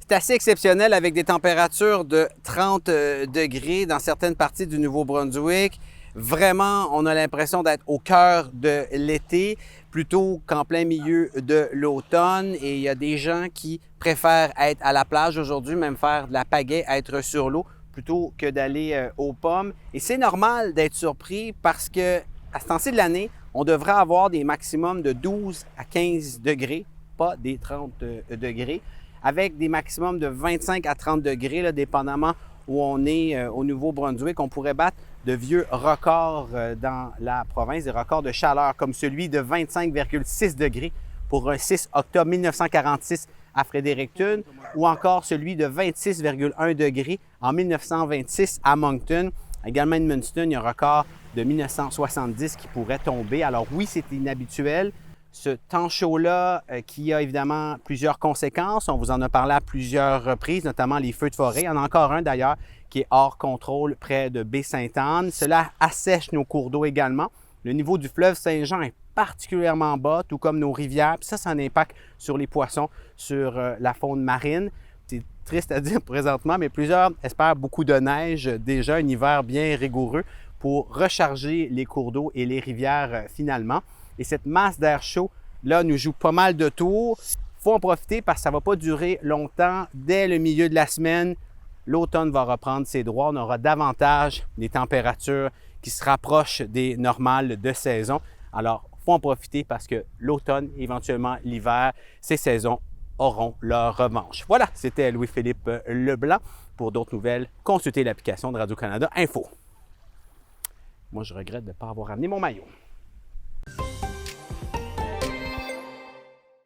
C'est assez exceptionnel avec des températures de 30 degrés dans certaines parties du Nouveau-Brunswick. Vraiment, on a l'impression d'être au cœur de l'été plutôt qu'en plein milieu de l'automne. Et il y a des gens qui préfèrent être à la plage aujourd'hui, même faire de la pagaie, être sur l'eau, plutôt que d'aller aux pommes. Et c'est normal d'être surpris parce que à ce temps-ci de l'année, on devrait avoir des maximums de 12 à 15 degrés, pas des 30 degrés, avec des maximums de 25 à 30 degrés, là, dépendamment où on est au Nouveau-Brunswick. On pourrait battre de vieux records dans la province, des records de chaleur, comme celui de 25,6 degrés pour un 6 octobre 1946 à Fredericton, ou encore celui de 26,1 degrés en 1926 à Moncton. Également à Edmundston, il y a un record de 1970 qui pourrait tomber. Alors oui, c'est inhabituel. Ce temps chaud-là qui a évidemment plusieurs conséquences. On vous en a parlé à plusieurs reprises, notamment les feux de forêt. Il y en a encore un d'ailleurs qui est hors contrôle près de Baie-Sainte-Anne. Cela assèche nos cours d'eau également. Le niveau du fleuve Saint-Jean est particulièrement bas, tout comme nos rivières. Puis ça a un impact sur les poissons, sur la faune marine. C'est triste à dire présentement, mais plusieurs espèrent beaucoup de neige, déjà un hiver bien rigoureux pour recharger les cours d'eau et les rivières finalement. Et cette masse d'air chaud, là, nous joue pas mal de tours. Il faut en profiter parce que ça ne va pas durer longtemps. Dès le milieu de la semaine, l'automne va reprendre ses droits. On aura davantage des températures qui se rapprochent des normales de saison. Alors, il faut en profiter parce que l'automne, éventuellement l'hiver, ces saisons auront leur revanche. Voilà, c'était Louis-Philippe Leblanc. Pour d'autres nouvelles, consultez l'application de Radio-Canada Info. Moi, je regrette de ne pas avoir amené mon maillot.